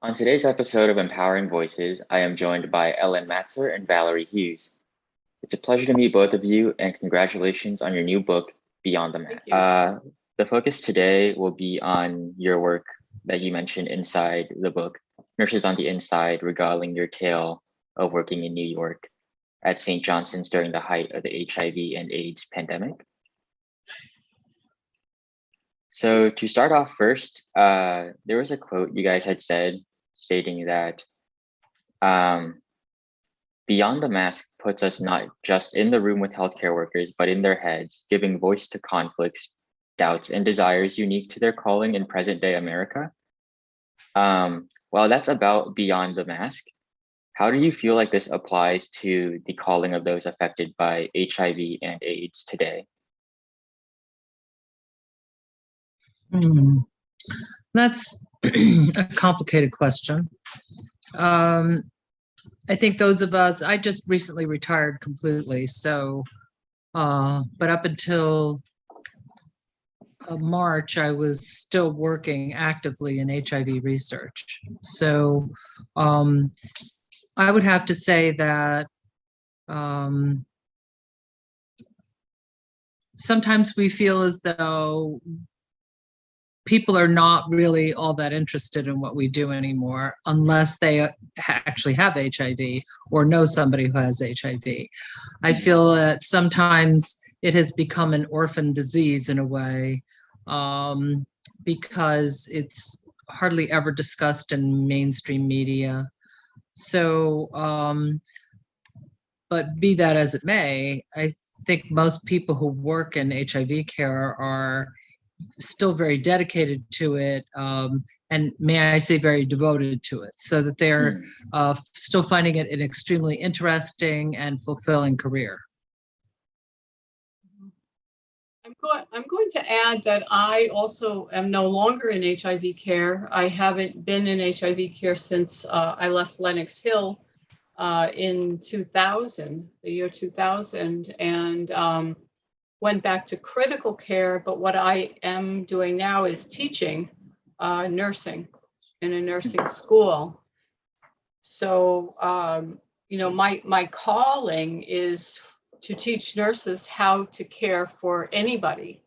On today's episode of Empowering Voices, I am joined by Matzer and Valery Hughes. It's a pleasure to meet both of you, and congratulations on your new book, Beyond the Mask. The focus today will be on your work that you mentioned inside the book, Nurses on the Inside, regaling your tale of working in New York at St. Johnson's during the height of the HIV and AIDS pandemic. So to start off first, there was a quote you guys had said stating that Beyond the Mask puts us not just in the room with healthcare workers, but in their heads, giving voice to conflicts, doubts, and desires unique to their calling in present-day America. While that's about Beyond the Mask, how do you feel like this applies to the calling of those affected by HIV and AIDS today? That's a complicated question. I think those of us, I just recently retired completely, so, but up until March, I was still working actively in HIV research. So I would have to say that sometimes we feel as though people are not really all that interested in what we do anymore unless they actually have HIV or know somebody who has HIV. I feel that sometimes it has become an orphan disease in a way because it's hardly ever discussed in mainstream media. So, but be that as it may, I think most people who work in HIV care are still very dedicated to it, and may I say very devoted to it, so that they're still finding it an extremely interesting and fulfilling career. I'm going to add that I also am no longer in HIV care. I haven't been in HIV care since I left Lenox Hill in 2000, the year 2000, and went back to critical care, but what I am doing now is teaching nursing in a nursing school. So, you know, my calling is to teach nurses how to care for anybody,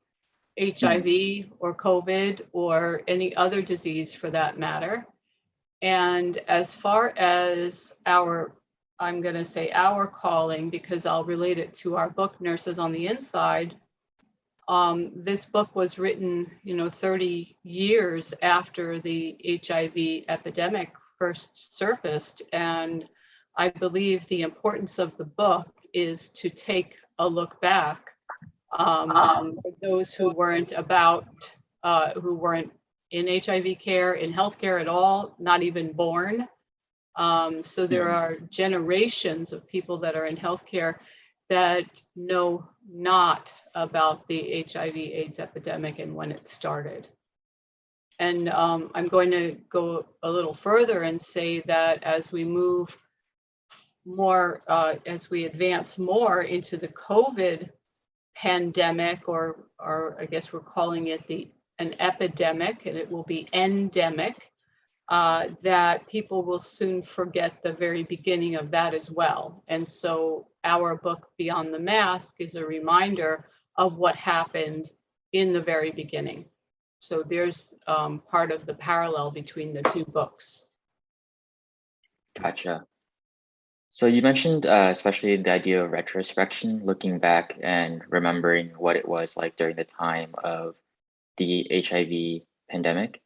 HIV or COVID or any other disease for that matter. And as far as I'm going to say our calling, because I'll relate it to our book, Nurses on the Inside. This book was written, 30 years after the HIV epidemic first surfaced. And I believe the importance of the book is to take a look back for those who weren't who weren't in HIV care, in healthcare at all, not even born. So there are generations of people that are in healthcare that know not about the HIV/AIDS epidemic and when it started. And I'm going to go a little further and say that as we move more, as we advance more into the COVID pandemic, or I guess we're calling it an epidemic, and it will be endemic, that people will soon forget the very beginning of that as well. And so our book, Beyond the Mask, is a reminder of what happened in the very beginning. So there's part of the parallel between the two books. Gotcha. So you mentioned especially the idea of retrospection, looking back and remembering what it was like during the time of the HIV pandemic.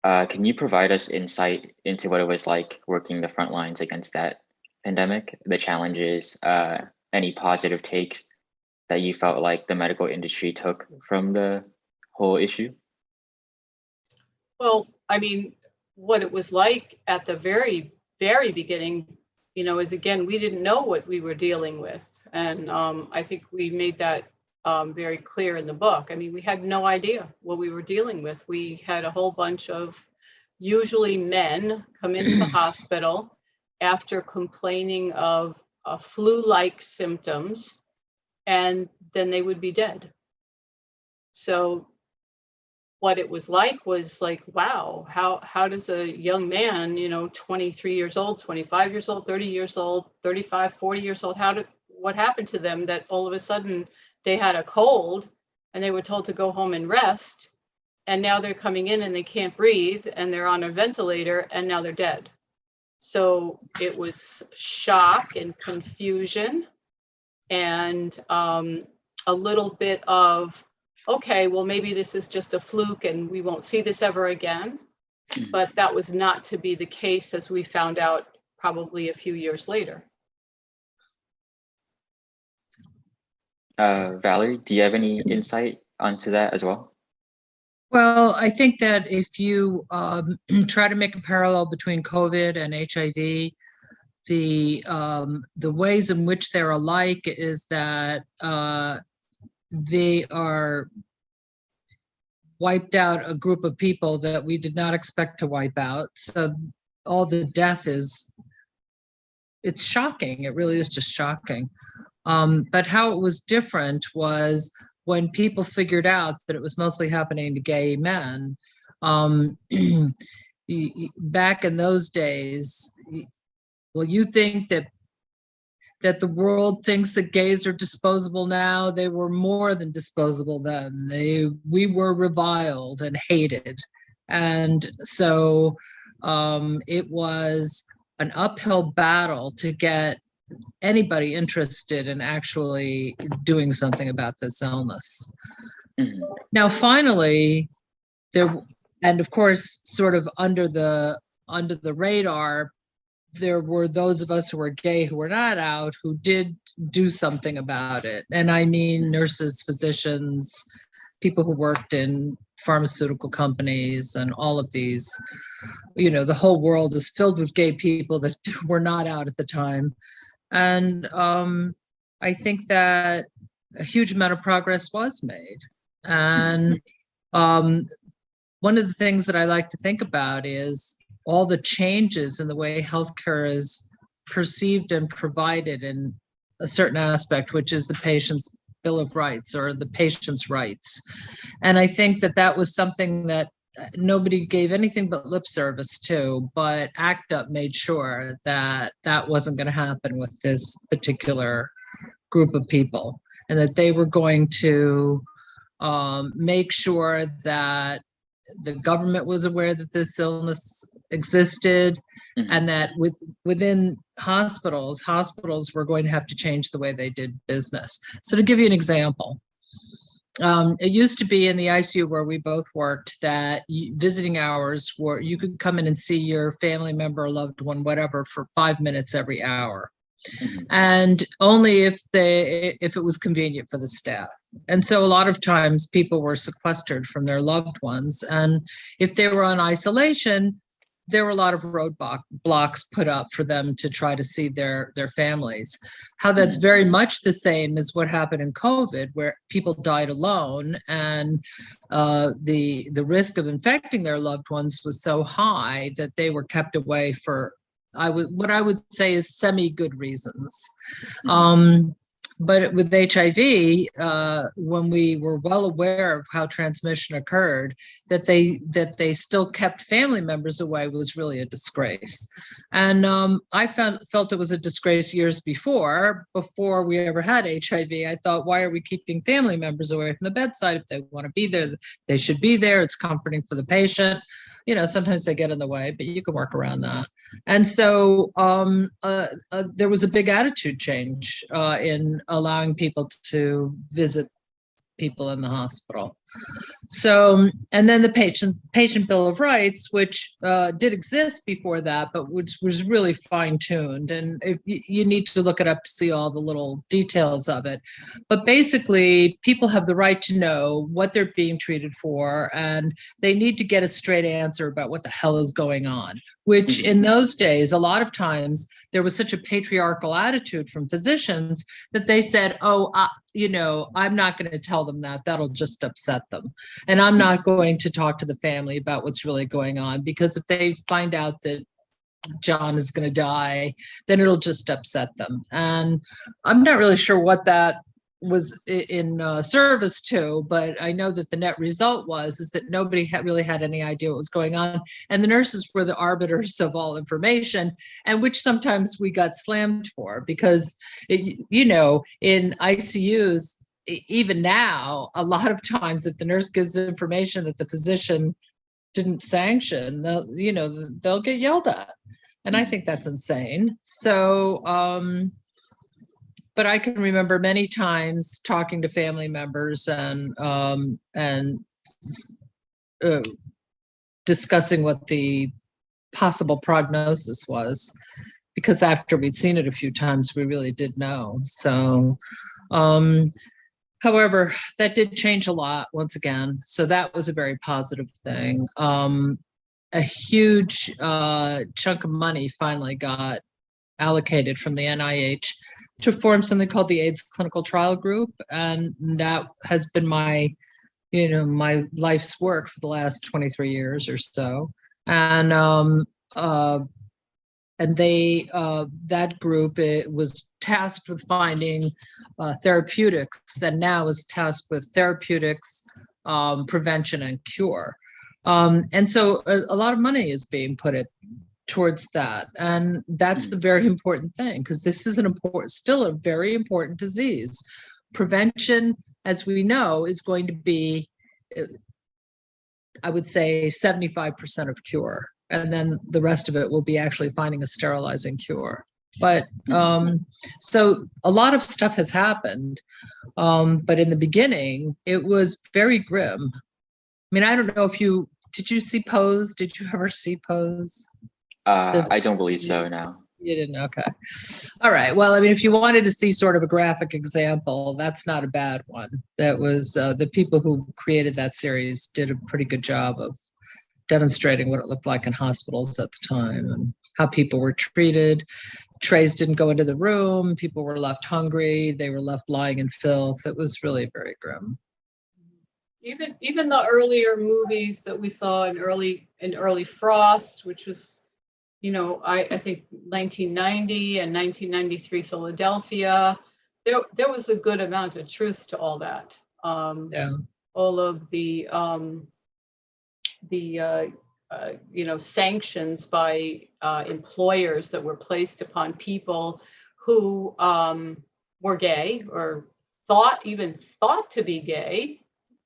Can you provide us insight into what it was like working the front lines against that pandemic, the challenges, any positive takes that you felt like the medical industry took from the whole issue? Well, I mean, what it was like at the very, very beginning, is again, we didn't know what we were dealing with. And I think we made that very clear in the book. I mean, we had no idea what we were dealing with. We had a whole bunch of usually men come into the hospital after complaining of flu-like symptoms, and then they would be dead. So what it was was like, wow, how does a young man, 23 years old, 25 years old, 30 years old, 35, 40 years old, what happened to them that all of a sudden they had a cold and they were told to go home and rest, and now they're coming in and they can't breathe and they're on a ventilator and now they're dead. So it was shock and confusion and a little bit of, okay, well, maybe this is just a fluke and we won't see this ever again. But that was not to be the case, as we found out probably a few years later. Valerie, do you have any insight onto that as well? Well, I think that if you try to make a parallel between COVID and HIV, the ways in which they're alike is that they are wiped out a group of people that we did not expect to wipe out. So all the death it's shocking. It really is just shocking. But how it was different was when people figured out that it was mostly happening to gay men. Back in those days, well, you think that the world thinks that gays are disposable now. They were more than disposable then. We were reviled and hated. And so it was an uphill battle to get anybody interested in actually doing something about this illness. Mm-hmm. Now, finally, and of course, sort of under the radar, there were those of us who were gay who were not out who did do something about it. And I mean nurses, physicians, people who worked in pharmaceutical companies and all of these, the whole world is filled with gay people that were not out at the time. And I think that a huge amount of progress was made. And one of the things that I like to think about is all the changes in the way healthcare is perceived and provided in a certain aspect, which is the patient's Bill of Rights or the patient's rights. And I think that was something that nobody gave anything but lip service to, but ACT UP made sure that wasn't going to happen with this particular group of people, and that they were going to make sure that the government was aware that this illness existed, mm-hmm. and that within hospitals were going to have to change the way they did business. So to give you an example, it used to be in the ICU where we both worked that visiting hours were, you could come in and see your family member, loved one, whatever, for 5 minutes every hour. Mm-hmm. And only if it was convenient for the staff. And so a lot of times people were sequestered from their loved ones. And if they were on isolation, there were a lot of roadblocks put up for them to try to see their families. How that's very much the same as what happened in COVID, where people died alone, and the risk of infecting their loved ones was so high that they were kept away for what I would say is semi-good reasons. But with HIV, when we were well aware of how transmission occurred, that they still kept family members away was really a disgrace. And I felt it was a disgrace years before we ever had HIV. I thought, why are we keeping family members away from the bedside? If they want to be there, they should be there. It's comforting for the patient. Sometimes they get in the way, but you can work around that. And so there was a big attitude change in allowing people to visit people in the hospital. So, and then the patient Bill of Rights, which did exist before that, but which was really fine-tuned. And if you need to look it up to see all the little details of it. But basically, people have the right to know what they're being treated for, and they need to get a straight answer about what the hell is going on, which in those days, a lot of times, there was such a patriarchal attitude from physicians that they said, I'm not going to tell them that. That'll just upset them. And I'm not going to talk to the family about what's really going on, because if they find out that John is going to die, then it'll just upset them. And I'm not really sure what that was in service to, but I know that the net result is that nobody really had any idea what was going on. And the nurses were the arbiters of all information, and which sometimes we got slammed for, because, in ICUs, even now, a lot of times if the nurse gives information that the physician didn't sanction, they'll get yelled at. And I think that's insane. So, but I can remember many times talking to family members and discussing what the possible prognosis was, because after we'd seen it a few times, we really did know. So, however, that did change a lot once again. So that was a very positive thing. A huge chunk of money finally got allocated from the NIH to form something called the AIDS Clinical Trial Group, and that has been my life's work for the last 23 years or so. And they that group, it was tasked with finding therapeutics, and now is tasked with therapeutics, prevention, and cure. And so a lot of money is being put towards that, and that's a very important thing, because this is still a very important disease. Prevention, as we know, is going to be, I would say, 75% of cure, and then the rest of it will be actually finding a sterilizing cure. But so a lot of stuff has happened, but in the beginning it was very grim. I mean, I don't know if did you see Pose? Did you ever see Pose? I don't believe so, no. You didn't? Okay. All right. Well, I mean, if you wanted to see sort of a graphic example, that's not a bad one. That was the people who created that series did a pretty good job of demonstrating what it looked like in hospitals at the time and how people were treated. Trays didn't go into the room. People were left hungry. They were left lying in filth. It was really very grim. Even the earlier movies that we saw in early Frost, which was, I think 1990 and 1993 Philadelphia, there was a good amount of truth to all that. All of the sanctions by employers that were placed upon people who were gay or thought to be gay.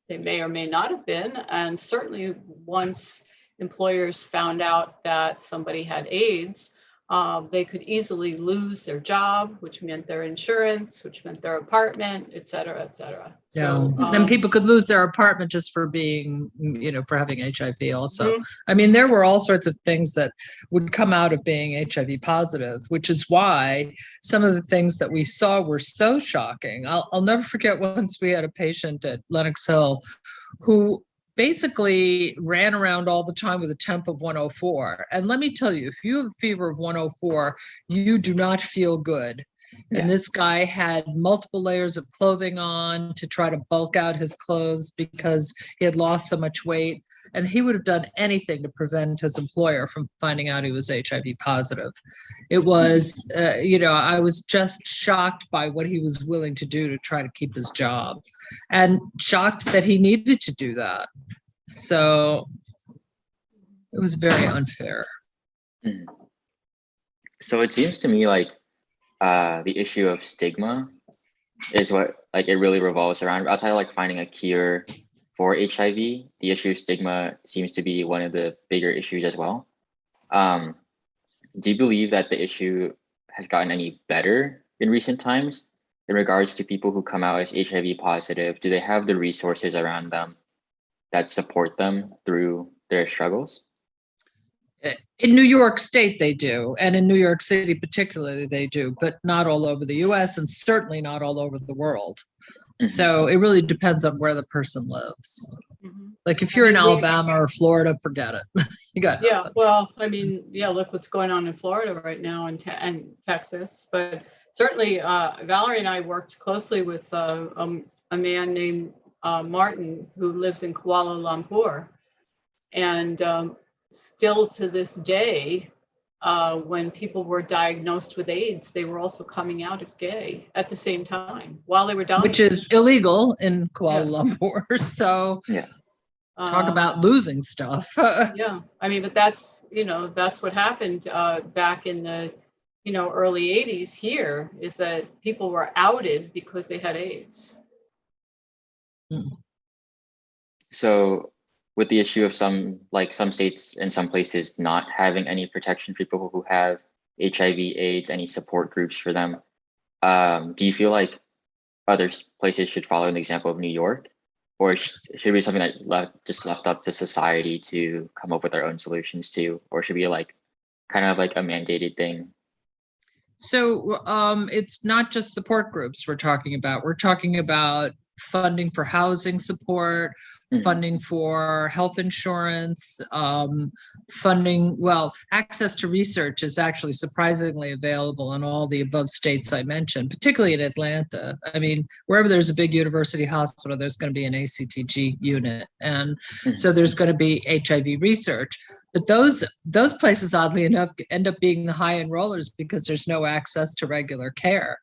They may or may not have been. And certainly once employers found out that somebody had AIDS, they could easily lose their job, which meant their insurance, which meant their apartment, et cetera, et cetera. Yeah. So, and people could lose their apartment just for being, for having HIV also. I mean, there were all sorts of things that would come out of being HIV positive, which is why some of the things that we saw were so shocking. I'll never forget once we had a patient at Lenox Hill who basically ran around all the time with a temp of 104. And let me tell you, if you have a fever of 104, you do not feel good. Yeah. And this guy had multiple layers of clothing on to try to bulk out his clothes because he had lost so much weight. And he would have done anything to prevent his employer from finding out he was HIV positive. It was, I was just shocked by what he was willing to do to try to keep his job, and shocked that he needed to do that. So it was very unfair. So it seems to me like the issue of stigma is what it really revolves around. Outside of finding a cure for HIV, the issue of stigma seems to be one of the bigger issues as well. Do you believe that the issue has gotten any better in recent times in regards to people who come out as HIV positive? Do they have the resources around them that support them through their struggles? In New York State, they do. And in New York City, particularly, they do, but not all over the US and certainly not all over the world. So it really depends on where the person lives. If you're in Alabama or Florida, forget it. You got nothing. Yeah, well, I mean, look what's going on in Florida right now and Texas. But certainly, Valerie and I worked closely with a man named Martin who lives in Kuala Lumpur. And still to this day, when people were diagnosed with AIDS, they were also coming out as gay at the same time while they were dying. Which is illegal in Kuala Lumpur. So talk about losing stuff. Yeah, I mean, but that's, that's what happened back in the, early 80s here, is that people were outed because they had AIDS. So with the issue of some states and some places not having any protection for people who have HIV, AIDS, any support groups for them, do you feel like other places should follow an example of New York? Or should it be something that just left up to society to come up with their own solutions to? Or should it be kind of like a mandated thing? So it's not just support groups we're talking about. We're talking about funding for housing support, funding for health insurance, access to research is actually surprisingly available in all the above states I mentioned, particularly in Atlanta. I mean, wherever there's a big university hospital, there's going to be an ACTG unit. And so there's going to be HIV research. But those places, oddly enough, end up being the high enrollers because there's no access to regular care.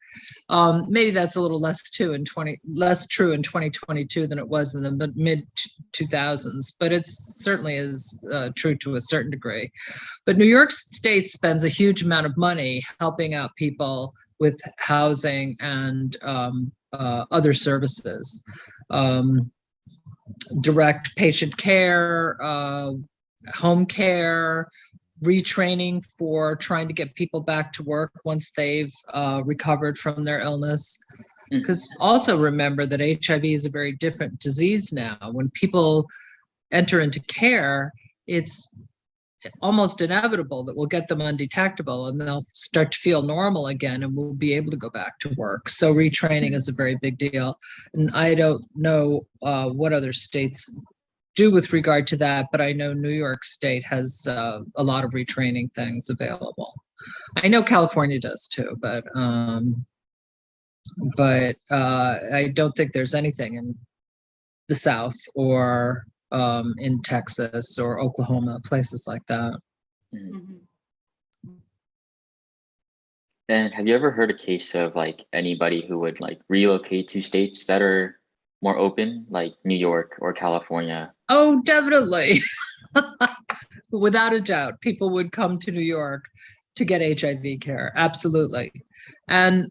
Maybe that's a little less true in 2022 than it was in the mid 2000s, but it certainly is true to a certain degree. But New York State spends a huge amount of money helping out people with housing and other services, direct patient care, home care, retraining for trying to get people back to work once they've recovered from their illness. Because also remember that HIV is a very different disease now. When people enter into care, it's almost inevitable that we'll get them undetectable and they'll start to feel normal again and we'll be able to go back to work. So retraining is a very big deal. And I don't know what other states do with regard to that, but I know New York State has a lot of retraining things available. I know California does too, but I don't think there's anything in the South or in Texas or Oklahoma, places like that. And have you ever heard a case of anybody who would relocate to states that are more open, like New York or California? Oh, definitely. Without a doubt, people would come to New York to get HIV care. Absolutely. And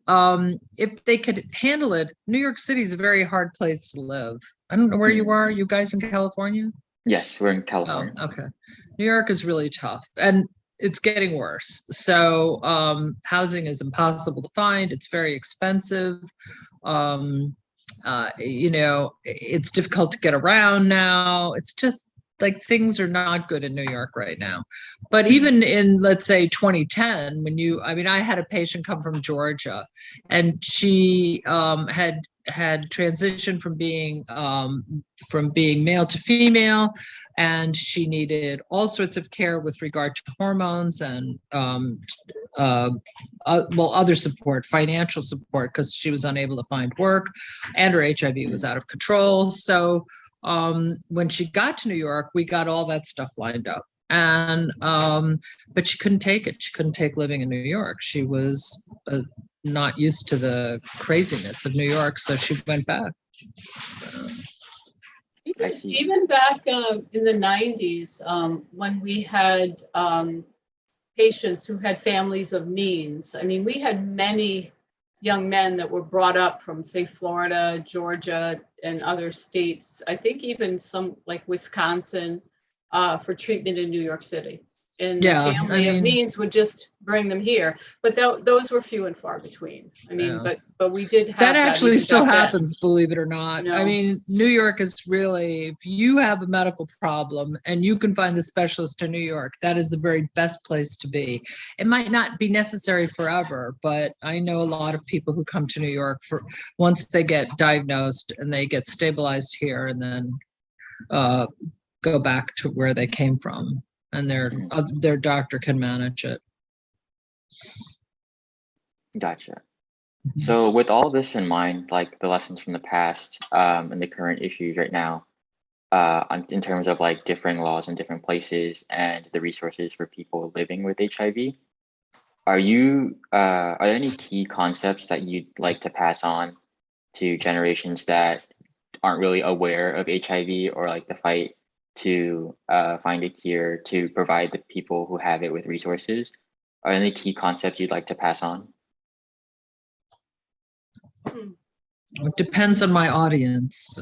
if they could handle it, New York City is a very hard place to live. I don't know where you are. You guys in California? Yes, we're in California. Oh, okay. New York is really tough and it's getting worse. So housing is impossible to find. It's very expensive. It's difficult to get around now. It's just things are not good in New York right now. But even in, let's say, 2010, I had a patient come from Georgia, and she had transitioned from being male to female, and she needed all sorts of care with regard to hormones and other support, financial support, because she was unable to find work and her HIV was out of control. So when she got to New York, we got all that stuff lined up. And but she couldn't take it. She couldn't take living in New York. She was not used to the craziness of New York, so she went back. So. Even back in the 90s, when we had patients who had families of means, we had many young men that were brought up from, say, Florida, Georgia, and other states. I think even some like Wisconsin for treatment in New York City. And the family of means would just bring them here. But those were few and far between. But we did have that actually still happens, believe it or not. New York is really, if you have a medical problem and you can find the specialist in New York, that is the very best place to be. It might not be necessary forever, but I know a lot of people who come to New York for once they get diagnosed and they get stabilized here and then go back to where they came from. And their doctor can manage it. Gotcha. So with all this in mind, the lessons from the past and the current issues right now, in terms of like different laws in different places and the resources for people living with HIV. Are there any key concepts that you'd like to pass on to generations that aren't really aware of HIV or like the fight to find a cure to provide the people who have it with resources? Are there any key concepts you'd like to pass on? It depends on my audience.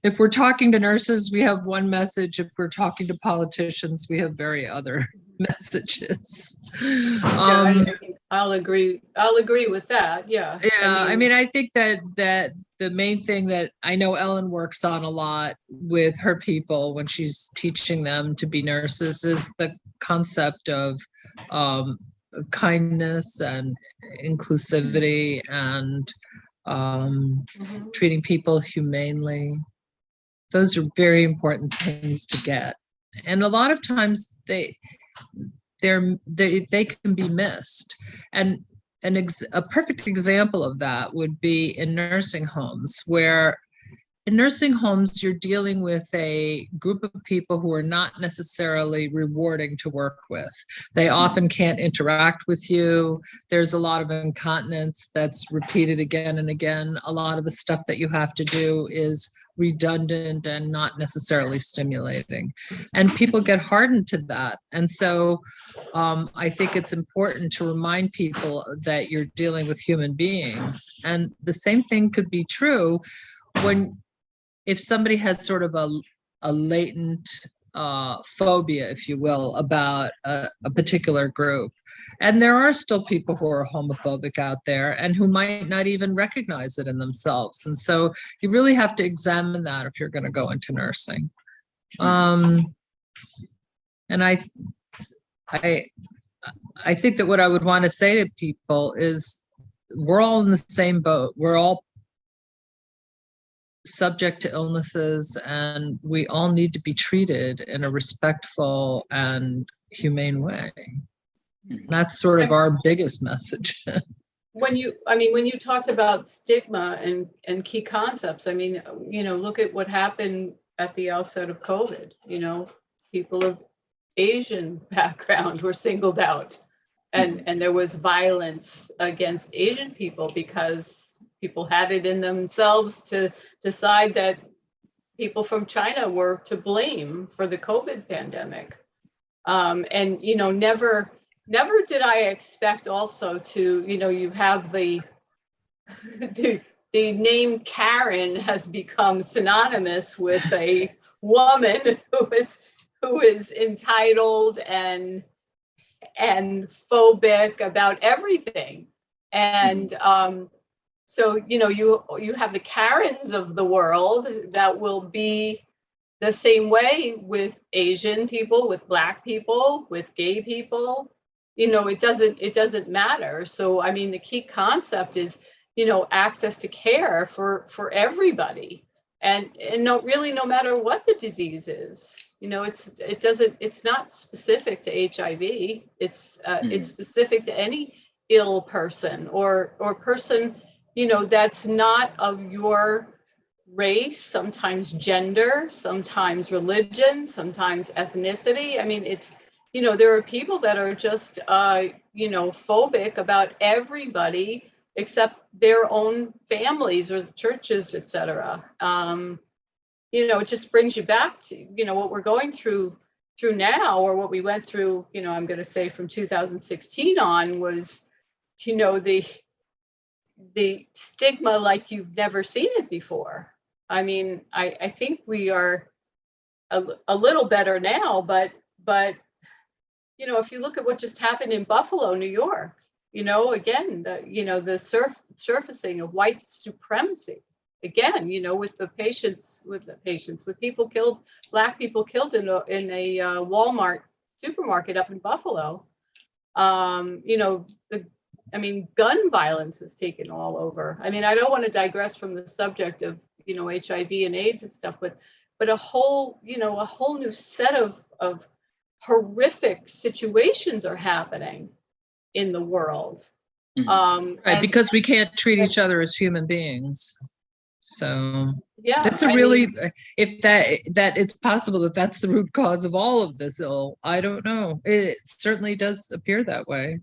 If we're talking to nurses, we have one message. If we're talking to politicians, we have very other messages. I'll agree with that. Yeah. I mean, I think that the main thing that I know Ellen works on a lot with her people when she's teaching them to be nurses is the concept of kindness and inclusivity and treating people humanely. Those are very important things to get, and a lot of times they can be missed. And a perfect example of that would be in nursing homes, where in nursing homes, you're dealing with a group of people who are not necessarily rewarding to work with. They often can't interact with you. There's a lot of incontinence that's repeated again and again. A lot of the stuff that you have to do is redundant and not necessarily stimulating. And people get hardened to that. And so I think it's important to remind people that you're dealing with human beings. And the same thing could be true if somebody has sort of a latent phobia, if you will, about a particular group. And there are still people who are homophobic out there and who might not even recognize it in themselves. And so you really have to examine that if you're going to go into nursing. And I think that what I would want to say to people is we're all in the same boat. We're all subject to illnesses, and we all need to be treated in a respectful and humane way. That's sort of our biggest message. When you talked about stigma and key concepts, I mean, look at what happened at the outset of COVID. People of Asian background were singled out, and there was violence against Asian people because people had it in themselves to decide that people from China were to blame for the COVID pandemic. And, never did I expect also to, you have the name Karen has become synonymous with a woman who is entitled and phobic about everything. And, so, you have the Karens of the world that will be the same way with Asian people, with Black people, with gay people. It doesn't matter. So, I mean, the key concept is, access to care for everybody. And no matter what the disease is, it's not specific to HIV. It's specific to any ill person or person, that's not of your race, sometimes gender, sometimes religion, sometimes ethnicity. I mean, it's, there are people that are just, phobic about everybody except their own families or churches, et cetera. It just brings you back to, what we're going through now, or what we went through, I'm going to say from 2016 on was, the stigma like you've never seen it before. I mean, I think we are a little better now, but if you look at what just happened in Buffalo, New York, again, the surfacing of white supremacy, again, with people killed, Black people killed in a Walmart supermarket up in Buffalo. Gun violence has taken all over. I mean, I don't want to digress from the subject of, HIV and AIDS and stuff, but a whole new set of horrific situations are happening in the world. Right, because we can't treat each other as human beings. So Yeah, that's if that it's possible that that's the root cause of all of this ill. I don't know. It certainly does appear that way.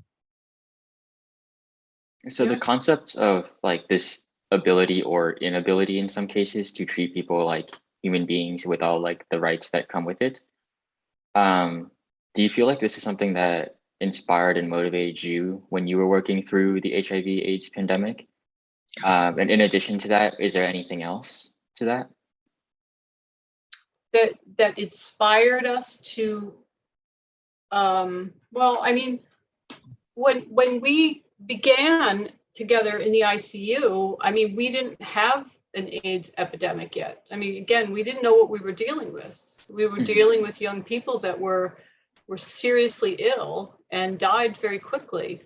So the concept of like this ability or inability in some cases to treat people like human beings with all like the rights that come with it. Do you feel like this is something that inspired and motivated you when you were working through the HIV/AIDS pandemic? And in addition to that, is there anything else to that? That inspired us to, well, I mean, when we began together in the ICU, I mean, we didn't have an AIDS epidemic yet. I mean, again, we didn't know what we were dealing with. We were dealing with young people that were seriously ill and died very quickly.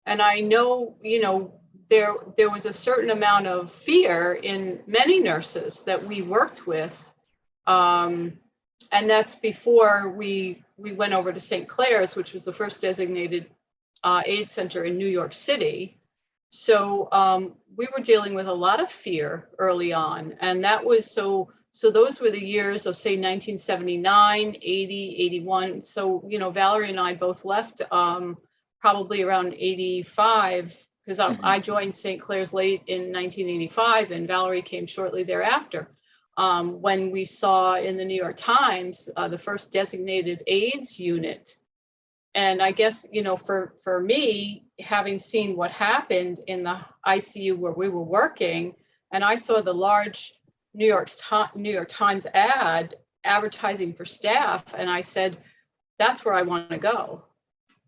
And I know, you know, there was a certain amount of fear in many nurses that we worked with. And that's before we went over to St. Clair's, which was the first designated AIDS center in New York City. So we were dealing with a lot of fear early on. And that was so those were the years of, say, 1979, 80, 81. So, you know, Valerie and I both left probably around 85, because I joined St. Clair's late in 1985, and Valerie came shortly thereafter. When we saw in the New York Times the first designated AIDS unit. And I guess, you know, for me, having seen what happened in the ICU where we were working, and I saw the large New York Times ad advertising for staff, and I said, that's where I want to go.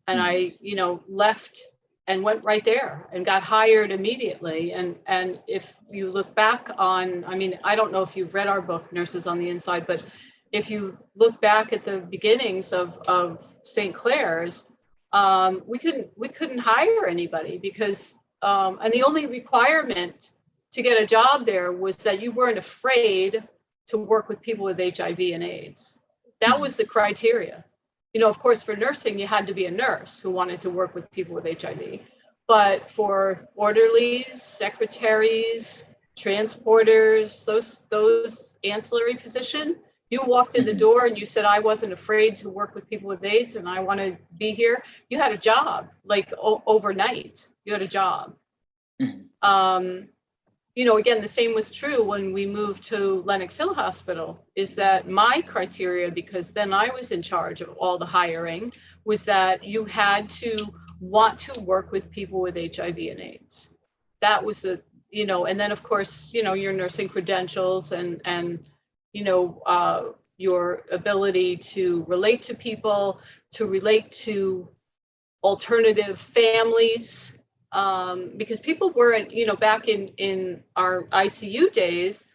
And I, you know, left and went right there and got hired immediately. And if you look back on, I mean, I don't know if you've read our book, Nurses on the Inside, but if you look back at the beginnings of St. Clair's, we couldn't hire anybody because, and the only requirement to get a job there was that you weren't afraid to work with people with HIV and AIDS. That was the criteria. You know, of course, for nursing, you had to be a nurse who wanted to work with people with HIV. But for orderlies, secretaries, transporters, those ancillary positions, you walked in the door and you said, I wasn't afraid to work with people with AIDS and I want to be here. You had a job, like overnight, you had a job. You know, again, the same was true when we moved to Lenox Hill Hospital, is that my criteria, because then I was in charge of all the hiring, was that you had to want to work with people with HIV and AIDS. That was you know, and then of course, you know, your nursing credentials and you know, your ability to relate to people, to relate to alternative families, because people weren't, you know, back in our ICU days,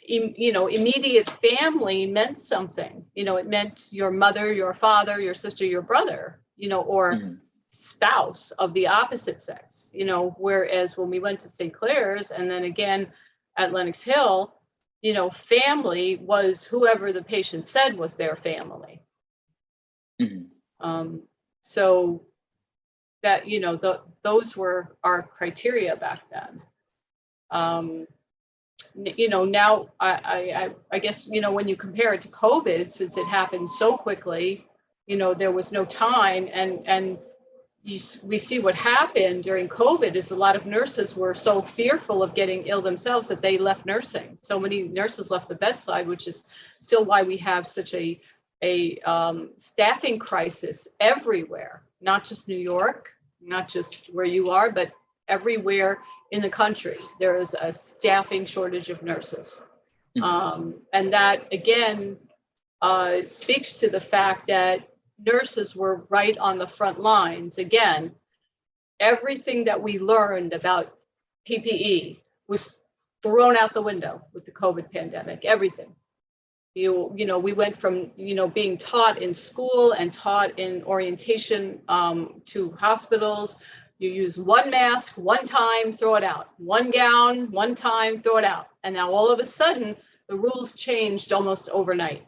you know, immediate family meant something. You know, it meant your mother, your father, your sister, your brother, you know, or spouse of the opposite sex, you know, whereas when we went to St. Clair's and then again at Lenox Hill, you know, family was whoever the patient said was their family. So that, you know, those were our criteria back then. You know, now I guess, you know, when you compare it to COVID, since it happened so quickly, you know, there was no time, and we see what happened during COVID is a lot of nurses were so fearful of getting ill themselves that they left nursing. So many nurses left the bedside, which is still why we have such a staffing crisis everywhere, not just New York, not just where you are, but everywhere in the country. There is a staffing shortage of nurses. And that, again, speaks to the fact that nurses were right on the front lines. Again, everything that we learned about PPE was thrown out the window with the COVID pandemic, everything. You know, we went from, you know, being taught in school and taught in orientation to hospitals. You use one mask, one time, throw it out. One gown, one time, throw it out. And now all of a sudden, the rules changed almost overnight.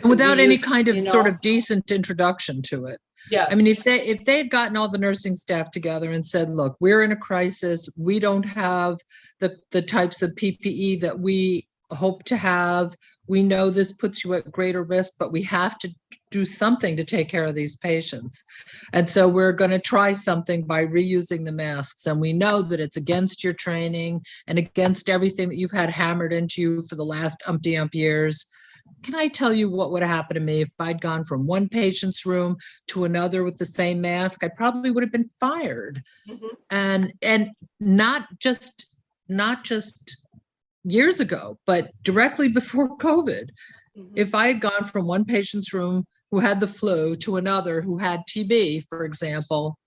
Without any kind of, you know, sort of decent introduction to it. Yes. I mean, if they had gotten all the nursing staff together and said, look, we're in a crisis, we don't have the types of PPE that we hope to have, we know this puts you at greater risk, but we have to do something to take care of these patients. And so we're going to try something by reusing the masks. And we know that it's against your training and against everything that you've had hammered into you for the last umpty-ump years. Can I tell you what would have happened to me if I'd gone from one patient's room to another with the same mask? I probably would have been fired. And not just years ago, but directly before COVID. If I had gone from one patient's room who had the flu to another who had TB, for example,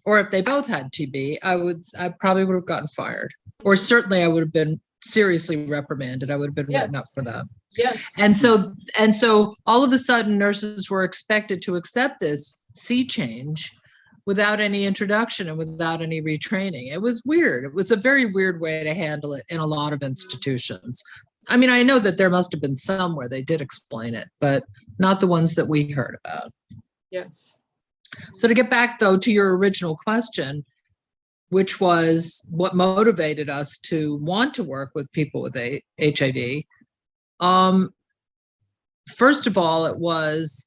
or if they both had TB, I probably would have gotten fired, or certainly I would have been seriously reprimanded. I would have been written up for that. Yes. And so all of a sudden nurses were expected to accept this sea change without any introduction and without any retraining. It was weird. It was a very weird way to handle it in a lot of institutions. I mean, I know that there must have been some where they did explain it, but not the ones that we heard about. Yes. So to get back, though, to your original question, which was what motivated us to want to work with people with HIV, first of all, it was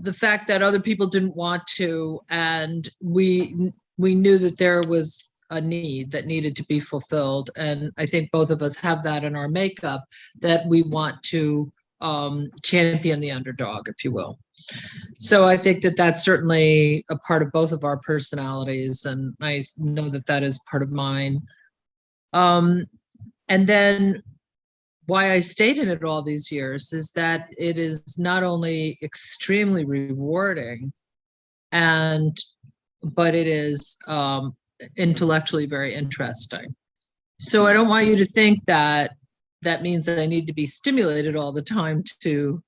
the fact that other people didn't want to, and we knew that there was a need that needed to be fulfilled. And I think both of us have that in our makeup, that we want to champion the underdog, if you will. So I think that that's certainly a part of both of our personalities, and I know that that is part of mine. And then why I stayed in it all these years is that it is not only extremely rewarding, but it is intellectually very interesting. So I don't want you to think that that means that I need to be stimulated all the time to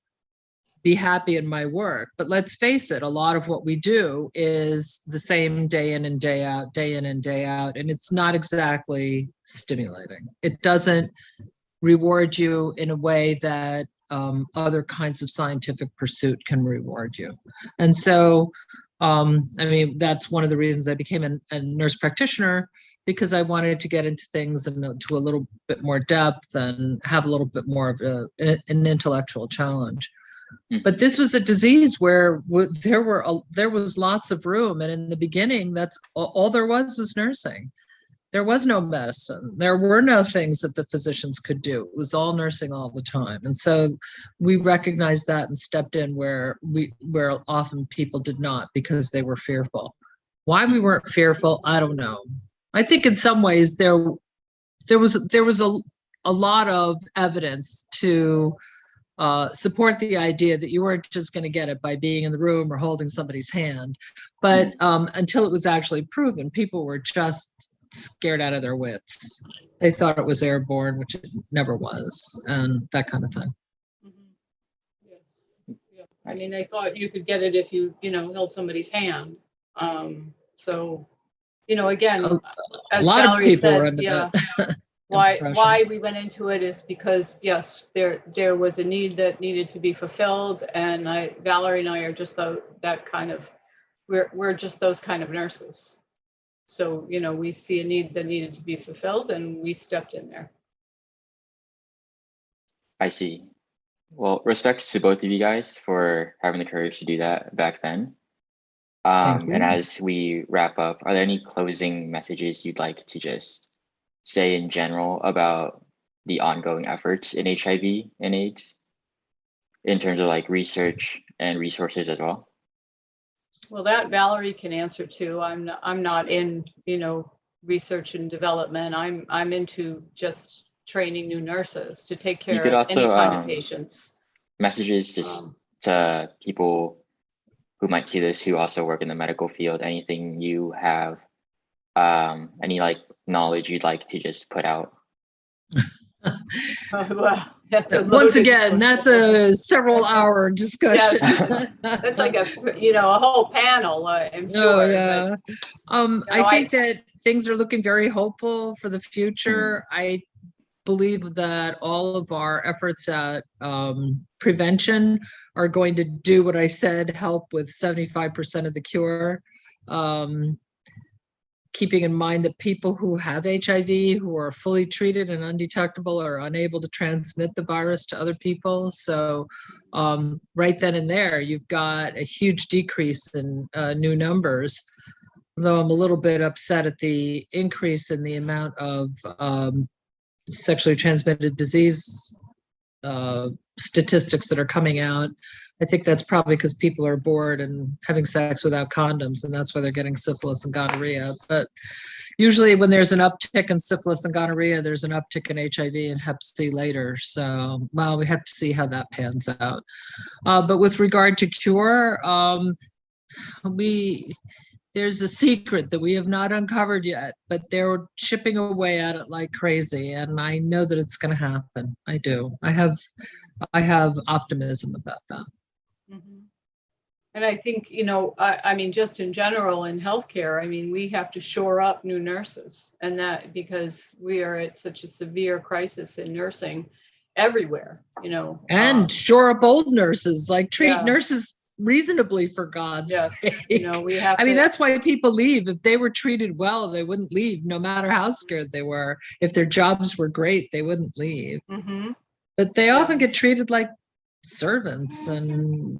be happy in my work. But let's face it, a lot of what we do is the same day in and day out, and it's not exactly stimulating. It doesn't reward you in a way that other kinds of scientific pursuit can reward you. And so, I mean, that's one of the reasons I became a nurse practitioner, because I wanted to get into things and to a little bit more depth and have a little bit more of an intellectual challenge. But this was a disease where there was lots of room, and in the beginning, that's all there was nursing. There was no medicine. There were no things that the physicians could do. It was all nursing all the time. And so we recognized that and stepped in where often people did not, because they were fearful. Why we weren't fearful, I don't know. I think in some ways there was a lot of evidence to support the idea that you weren't just going to get it by being in the room or holding somebody's hand. But until it was actually proven, people were just scared out of their wits. They thought it was airborne, which it never was, and that kind of thing. Yes. Yeah. I mean, they thought you could get it if you held somebody's hand. So, again, a lot Valery of people said, were under that. why we went into it is because, yes, there was a need that needed to be fulfilled, and Valery and I are just that kind of, we're just those kind of nurses. So, we see a need that needed to be fulfilled, and we stepped in there. I see. Well, respect to both of you guys for having the courage to do that back then. And as we wrap up, are there any closing messages you'd like to just say in general about the ongoing efforts in HIV and AIDS in terms of like research and resources as well? Well, that Valery can answer too. I'm not in, research and development. I'm into just training new nurses to take care of any kind of patients. Messages just to people who might see this who also work in the medical field. Anything you have, any like knowledge you'd like to just put out? Well, once again, that's a several-hour discussion. Yes. That's like a whole panel, I'm sure. Oh, yeah. But, I think that things are looking very hopeful for the future. I believe that all of our efforts at prevention are going to do what I said, help with 75% of the cure. Keeping in mind that people who have HIV, who are fully treated and undetectable, are unable to transmit the virus to other people. So right then and there, you've got a huge decrease in new numbers. Though I'm a little bit upset at the increase in the amount of sexually transmitted disease statistics that are coming out. I think that's probably because people are bored and having sex without condoms, and that's why they're getting syphilis and gonorrhea. But usually when there's an uptick in syphilis and gonorrhea, there's an uptick in HIV and hep C later. So, well, we have to see how that pans out. But with regard to cure, there's a secret that we have not uncovered yet, but they're chipping away at it like crazy. And I know that it's going to happen. I do. I have optimism about that. Mm-hmm. And I think, I mean, just in general in healthcare, I mean, we have to shore up new nurses, and that because we are at such a severe crisis in nursing everywhere, And shore up old nurses, like treat nurses reasonably, for God's sake. We have. I mean, that's why people leave. If they were treated well, they wouldn't leave, no matter how scared they were. If their jobs were great, they wouldn't leave. Mm-hmm. But they often get treated like servants, and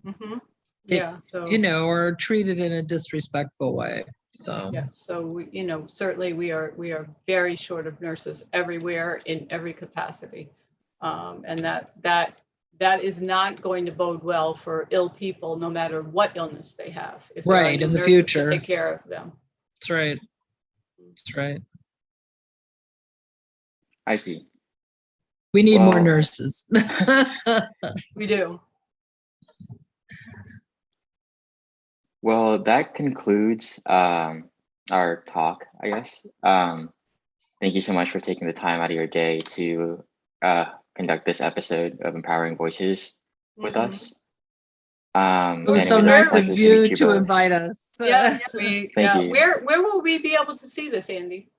or treated in a disrespectful way. So so we, certainly we are very short of nurses everywhere in every capacity, and that is not going to bode well for ill people, no matter what illness they have. If right in the future, to take care of them. That's right. That's right. I see. We need more nurses. We do. Well, that concludes our talk, I guess. Thank you so much for taking the time out of your day to conduct this episode of Empowering Voices with us. It was so nice of you to invite us. Yes, Thank you. Where will we be able to see this, Andy?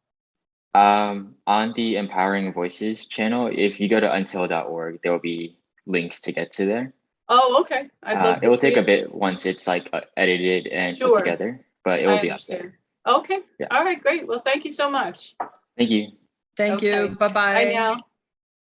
On the Empowering Voices channel, if you go to until.org, there will be links to get to there. Oh, okay. It will take a bit once it's like edited and put together, but it will be up there. Okay. Yeah. All right, great. Well, thank you so much. Thank you. Thank you. Bye-bye. Bye now.